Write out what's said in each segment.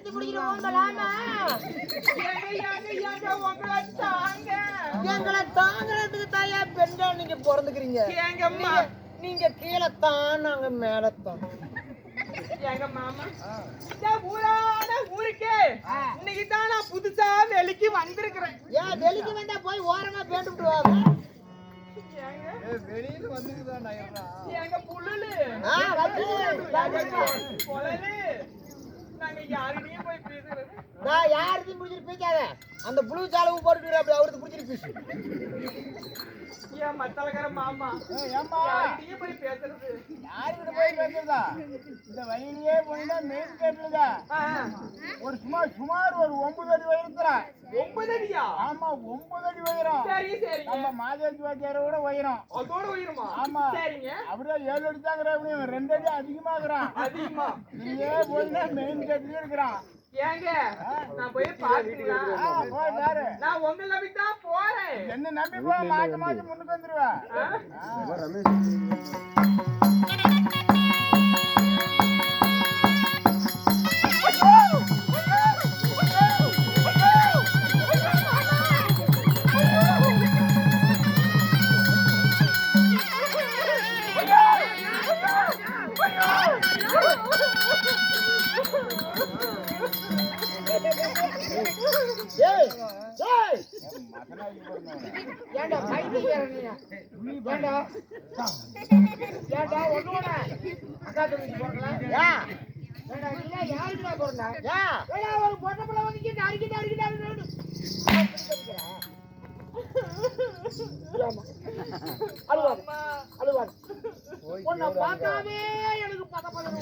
எடுத்து முடிக்கிறோம். எங்களை தாங்கிறதுக்கு தாயா பெண்கள் நீங்க பிறந்துக்கிறீங்க. நீங்க கீழே தான், நாங்க மேலத்தான். எங்க மாமா ஊரான ஊருக்கே இன்னைக்கு தான் நான் புதுசா வெளிக்கு வந்திருக்கிறேன். ஏன் வெளிக்கு வந்தா போய் ஓரமா பேண்டு விடுவாங்க. வெளியில வந்துக்குதான் எங்க புள்ளு நாங்க யாருடையும் போய் பேசுறது. நான் யாருக்கும் பிடிச்சிட்டு பேசாத. அந்த புழு சாலவு போட்டுக்கிற அப்படி அவருக்கு பிடிச்சிட்டு பேசு. ஏன் மத்தலகர மாமா யாருடையும் போய் பேசுறது? யாருக்கிட்ட போய் பேசுறதா? இந்த வழியிலேயே போனா மெயின் கேட்லதா ஒரு சுமார் ஒரு 9 அடி உயரத்துறா. 9 அடியா? ஆமா 9 அடி உயரம். சரி சரி. நம்ம மாதேஜ் வாத்தியாரோட உயரம். அதோட உயரமா? ஆமா. சரிங்க. அப்படியே 7 அடி தாங்கற, அப்படியே 2 அடி அதிகமாகறான். அதிகமா? நீயே போயினா மெயின் கேட்லயே இருக்கறான். ஏங்க நான் போய் பாத்துட்டா? போய் பாரு. நான் உங்களை நம்பி தான் போறேன். என்ன நம்பி போ, மாசம் முன்னுக்கு வந்துருவா. ஏண்டா பைத்தியக்காரனியா? ஏண்டா ஏண்டா ஒண்ணுட அக்கா தம்பி போறல. ஏண்டா இல்ல யாருடா போறடா? ஏடா ஒரு பொண்ணு புள்ள வந்து நறுக்கிட்டு அழுவாரு. உன்னை பார்த்தாவே எனக்கு பதப்பதம்.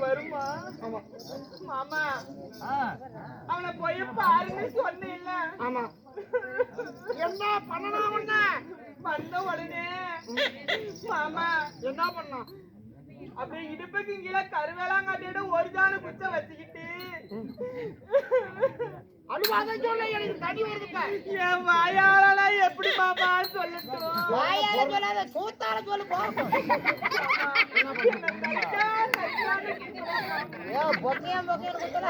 வருமா மாமா? அவனை போய் பாருன்னு சொன்ன. ஆமா என்ன பண்ணலாம்? பண்ண உடனே மாமா என்ன பண்ணலாம்? அப்படியே இடுப்புக்கு கீழே கருவேலாங்காட்டியோட ஒரு ஜான குச்ச வச்சுக்கிட்டு அழுவாத சொல்ல, எனக்கு தண்ணி வருதுப்பா. என் வாயால எப்படி மாமா சொல்லட்டும்? வாயால சொல்லாத, கூத்தால சொல்லு போ. பொக்கையா குத்தல.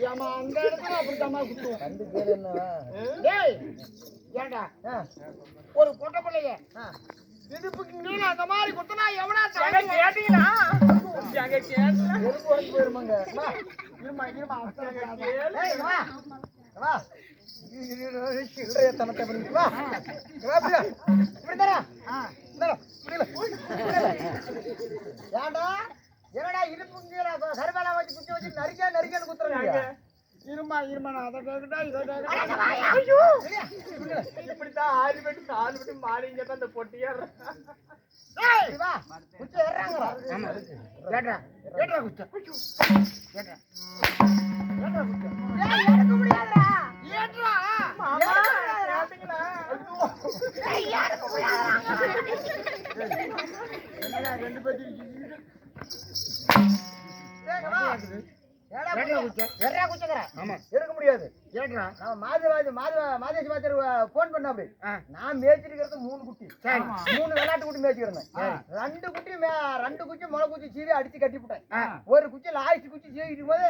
ஏமா அந்த இடத்துல அப்படித்தாமா குத்துவோம். கண்டு கேளு என்ன? டேய் ஏண்டா ஒரு பொட்டை பிள்ளைய இடுப்புக்கு கீழே அந்த மாதிரி குத்துனா எவனா கேட்டீங்களா? எங்க கேட்டல எதுக்கு வந்து போயிருமாங்க? இருமா வா சில்லறைய தனத்தை பண்ணி வா. ஏண்டா என்னடா இடுப்புங்க கருவேலா வச்சு குச்சி வச்சு நரிக்கன்னு குத்துறாங்க. இருமா நான் அதை கேட்கட்டா இதை இப்படித்தான் 6 பேட்டு 4 பேட்டு மாறிங்க அந்த பொட்டியா வா குச்சி ஏறாங்கடா. ஆமா ஏட்றா குச்சி ஏட்றா ஏய் எடுக்க முடியாதுடா. ஏட்றா மாமா கேட்டீங்களா? ஏய் எடுக்க முடியாதுடா. என்னடா ரெண்டு பேட்டி ஏங்க வா. எடுக்க முடியாது. போன் பண்ண அப்படி நான் மேய்ச்சிருக்கிறது 3 குட்டி, 3 வெள்ளாட்டு குட்டி மேய்ச்சிருந்தேன். 2 குச்சி முளை குச்சி சீவி அடிச்சு கட்டிவிட்டேன். ஒரு குச்சி லாஸ்ட் குச்சி சீவிட்டு போது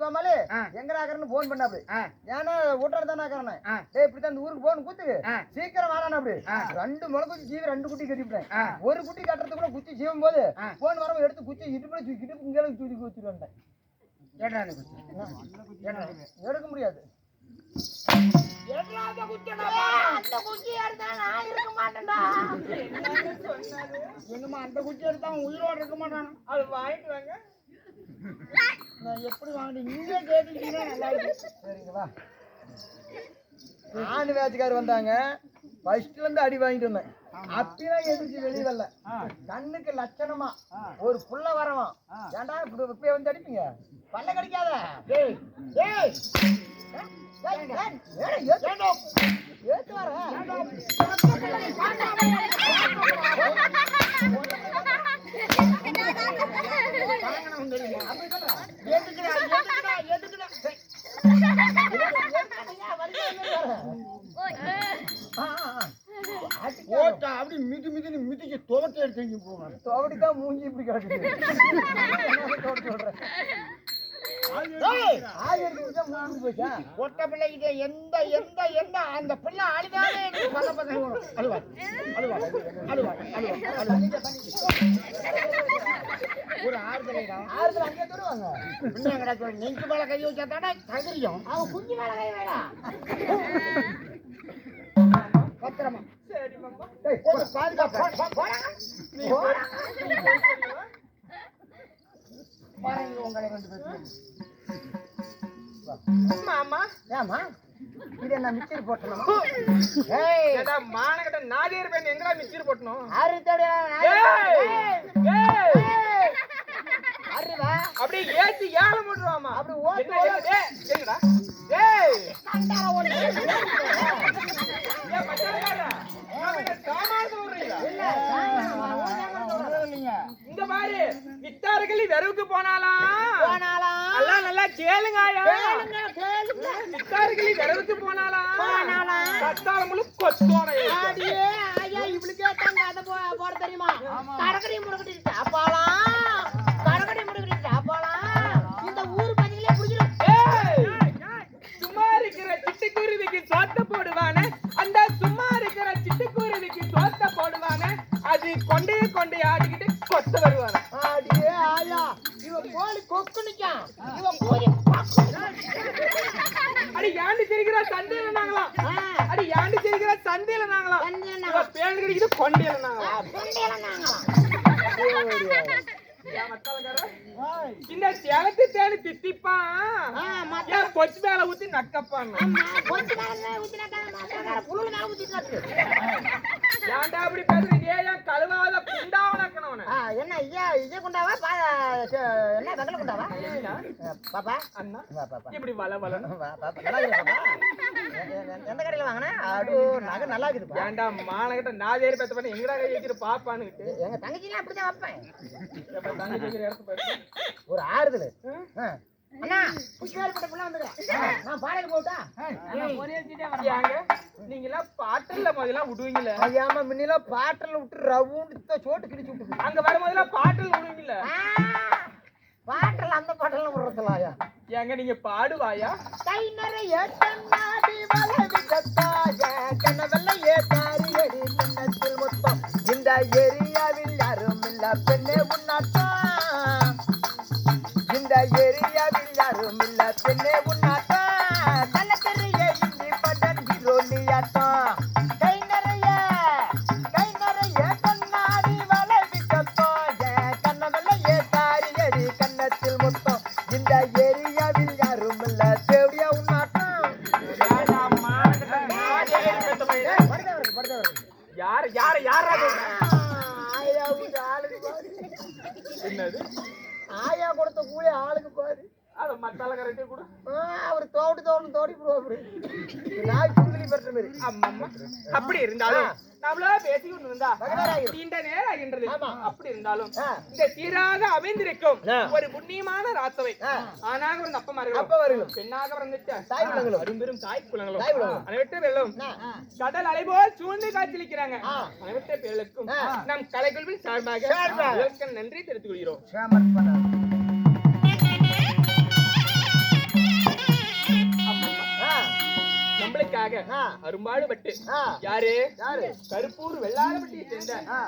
கோமாளி எங்கடாக்கிறன்னு போன் பண்ண அப்படி. ஏன்னா ஊட்டர் தானே இருக்கிறேன். இப்படித்தான் இந்த ஊருக்கு போன் குத்து சீக்கிரம் வாடான அப்படி. 2 முளை குச்சி சீவி 2 குட்டி கட்டிவிட்டேன். ஒரு குட்டி கட்டுறதுக்குள்ள குச்சி சீவும் போது போன் வரவும் எடுத்து குச்சி இடுப்பு தூக்கி வச்சுட்டு வந்தேன். எடுக்க முடியாது. என்னமா அந்த குச்சி எடுத்தா உயிரோட இருக்க மாட்டான். அது வாங்கிட்டு வாங்க. நான் எப்படி வாங்கிட்டு நீங்க கேட்டீங்கன்னா நல்லா இருக்கு. சரிங்களா? ஆணு வேச்சுக்கார் வந்தாங்க. ஃபர்ஸ்ட்ல இருந்து அடி வாங்கிட்டு வந்தேன். அப்பதான் எதிர்த்து வெளியே வரல. கண்ணுக்கு லட்சணமா ஒரு புள்ள வரவும் ஏன்டா இப்ப வந்து அடிப்பீங்க? பல்ல கடிக்காத. டேய் டேய் ஏத்து வர எதுக்குடா துவட்டி எடுத்து செஞ்சு போவாங்க. துவட்டிதான் மூஞ்சி இப்படி கிடக்குது. துவட்டி சொல்றேன். ஏய், ஆய் எடுத்து மூஞ்சி போச்சா? பொட்ட பிள்ளைகிட்ட எந்த எந்த எந்த அந்த பிள்ளை அழுதாலே எனக்கு பல பசங்க வரும். அழுவா அழுவா அழுவா அழுவா அழுவா. ஒரு ஆறுதலைடா. ஆறுதல் அங்கே தருவாங்க. பின்னாங்கடா சொல்லு, நெஞ்சு மேல கை வச்சா தானே தகுதியும். அவன் குஞ்சு மேல கை வேடா. பத்திரமா சரி மாமா. டேய், கொஞ்சம் பாதுகாப்பு. பாருங்க உங்களை 2 பேரும். மாமா ஏமா இது என்ன மிச்சர் போட்டணும்? ஏய், ஏடா மானகட்ட நாதேர் பெண் எங்கடா மிச்சர் போட்டணும்? அறுத்தோட அறுவா அப்படியே ஏத்தி ஏல போட்டுருவாமா. அப்படி ஓட்டு என்ன எங்கடா? ஏய் கண்டார ஓடு. ஏன் பச்சைக்காரா? நாம என்ன சாமான் சொல்றீங்களா? இல்லைங்க. இங்க பாரு, வித்தார்களி வெறுவுக்கு போனாலாம் போனாலாம் எல்லாம் நல்லா கேளுங்கயா. கேளுங்க கேளுங்க. வித்தார்களி வெறுவுக்கு போனாலாம் போனாலாம். கத்தாளமும் கொத்தோட அடியே ஐயா இவளுக்கே தாங்க அத போட தெரியுமா? கடகடி முடுக்கிட்டு சாப்பாலாம். கடகடி முடுக்கிட்டு சாப்பாலாம். இந்த ஊர் பஞ்சிலே புடிச்சிரும். சும்மா இருக்கிற சிட்டுக்குருவிக்கு சோத்த போடுவானே, அந்த சும்மா இருக்கிற சிட்டுக்குருவிக்கு சோத்த போடுவானே, அது கொண்டே கொண்டே ஆடிக்கிட்டு கொத்த வருவானே. அடியே ஆயா இவ கோழி கொக்கு நிக்கான். இவ கோழி கொக்கு. அடி ஏண்டி சிரிக்கிற சந்தையில நாங்களாம். அடி ஏண்டி சிரிக்கிற சந்தையில நாங்களாம். இவ பேர் கிடைக்குது கொண்டையில நாங்களாம். கொண்டையில நாங்களாம். ஏன் மத்தாளக்காரா? ஏய், இந்த சேலத்து தேடி தித்திப்பான். ஏன் கொச்சு மேல ஊத்தி நக்கப்பான். கொஞ்ச நேரம் ஊத்தினாக்கா புழுல மேல ஊத்திட்டாரு. ஏன்டா அப்படி பேசுறீங்க? ஏன் கழுவாத குண்டாவனக்கணவன? என்ன ஐயா இஜ குண்டாவா என்ன வெங்கல குண்டாவா? பாப்பா அண்ணா வா பாப்பா. இப்படி வள வளன்னு. வா பாப்பா நல்லா இருக்குதா? எந்த கடையில வாங்குன? அடோ நகை நல்லா இருக்குதுப்பா. ஏன்டா மானகிட்ட நாதேரி பெத்த பண்ணி எங்கடா கை வைக்கிற பாப்பானுக்கிட்டு? எங்க தங்கச்சிலாம் அப்படிதான் வைப்பேன். எப்ப தங்கச்சி வைக்கிற இடத்து பாரு. ஒரு ஆறுதல். அண்ணா புஷ்பாரிப்பட்ட புள்ள வந்துடுறேன். நான் பாடைக்கு போட்டா? ஏங்க நீங்க எல்லாம் பாட்டல்ல முதல்ல விடுவீங்கல்ல, ஐயாம முன்னெல்லாம் பாட்டில் விட்டு ரவுண்டு சோட்டு கிடிச்சு விட்டு அங்க வர முதல்ல பாட்டல் விடுவீங்கல்ல. பாட்டில் அந்த பாட்டெல்லாம் விடுறதுலாயா? ஏங்க நீங்க பாடுவாயா? கை நிறைய கண்ணாடி வலது கத்தாய கனவெல்ல ஏத்தாரியடி கண்ணத்தில் மொத்தம் இந்த ஏரியாவில் யாரும் இல்ல பெண்ணே உன்னாட்டம். இந்த ஏரியாவில் யாரும் இல்ல பெண்ணே உன்னாட்டம். நல்ல தெரிய இந்தி பட்டன் ஹீரோனியாட்டம். கை நிறைய கண்ணாடி வலது கத்தாய கனவெல்ல ஏத்தாரியடி கண்ணத்தில் மொத்தம் இந்த ஏரியாவில் யாரும் இல்ல தேவடியா உன்னாட்டம். ஏன்டா மானகிட்ட நாதேரி பெத்த பையன்? படுத்தவருக்கு யாரா ஆயா உங்க ஆளுக்கு பாரு. என்னது? ஆயா கொடுத்த கூலி ஆளுக்கு பாரு. அத மத்தாளக்காரட்டே கூட. அவர் தோடி போடுவாரு. நாய் சுங்கலி பெற்ற மாதிரி. அம்மம்மா அப்படி இருந்தாலும் நம்மளா பேசிக்கிட்டு இருந்தா மகனாராயிரும். நீண்ட நேரம் ஆகின்றது. ஆமா. அப்படி இருந்தாலும் ஆ. இந்த சீராக அமைந்திருக்கும் ஆ. ஒரு புண்ணியமான ராசவை ஆணாக பிறந்த அப்பமார்களும் அப்பமார்களும் பெண்ணாக பிறந்துட்ட தாய் குலங்களும் அரும்பெரும் தாய் தாய் குலங்களும் குலங்களும் அனைவற்ற வெள்ளம் ஆ. கடல் அலைபோல் சூழ்ந்து காட்சியளிக்கிறாங்க. ஆ. அனைவற்ற பேர்களுக்கும் ஆ. நம் கலைக்குழுவின் சார்பாக சார்பாக. இதற்கு நன்றி தெரிவித்துக் கொள்கிறோம். சமர்ப்பணம். அம்மம்மா. ஆ. நம்மளுக்காக ஆ. அரும்பாடுபட்டு ஆ. யாரு யாரு? கருப்பூர் வெள்ளாளப்பட்டியை சேர்ந்த ஆ.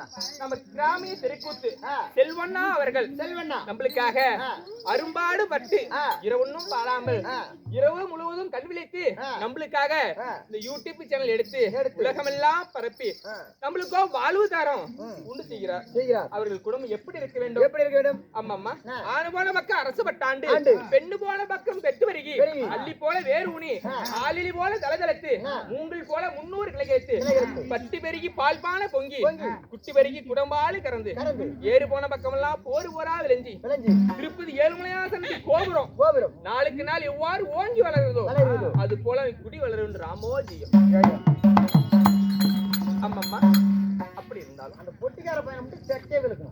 நம்ம கிராமிய தெருக்கூத்து ஆ. செல்வண்ணா அவர்கள் செல்வண்ணா. நம்மளுக்காக ஆ. அரும்பாடு பட்டு ஆ. இரவொன்னும் பாடாமல் ஆ. இரவு முழுவதும் கண் விழித்து ஆ. நம்மளுக்காக ஆ. இந்த யூடியூப் சேனல் எடுத்து எடுத்து. உலகமெல்லாம் பரப்பி ஆ. நம்மளுக்கோ வாழ்வுதாரம் உண்டு செய்கிறார். செய்கிறார். அவர்கள் குடும்பம் எப்படி இருக்க வேண்டும்? எப்படி இருக்க வேண்டும்? அம்மம்மா ஆ. ஆணு போன பக்கம் அரசு பட்டாண்டு ஆண்டு. பெண்ணு போன பக்கம் பெட்டு வருகி பெருகி. அள்ளி போல வேறு ஊனி ஆ. ஆளிலி போல தலதலத்து ஆ. மூங்கில் போல 300 கிளைகேத்து கிளைகேத்து. பட்டி பெருகி பால்பான பொங்கி பொங்கி. குட்டி பெருகி குடம்பாலு கறந்து கறந்து. ஏறு போன பக்கமெல்லாம் போரா விளைஞ்சி விளைஞ்சி திருப்பதி ஏழுமலையாசனத்து கோபுரம் கோபுரம் நாளுக்கு நாள் எவ்வாறு ஓங்கி வளர்கிறதோ வளருதோ. அது போல குடி வளரும் ராமோஜியம். அம்மம்மா அப்படி இருந்தாலும் அந்த பொட்டிக்கார பையன் மட்டும் செக்கே விழுக்கணும்.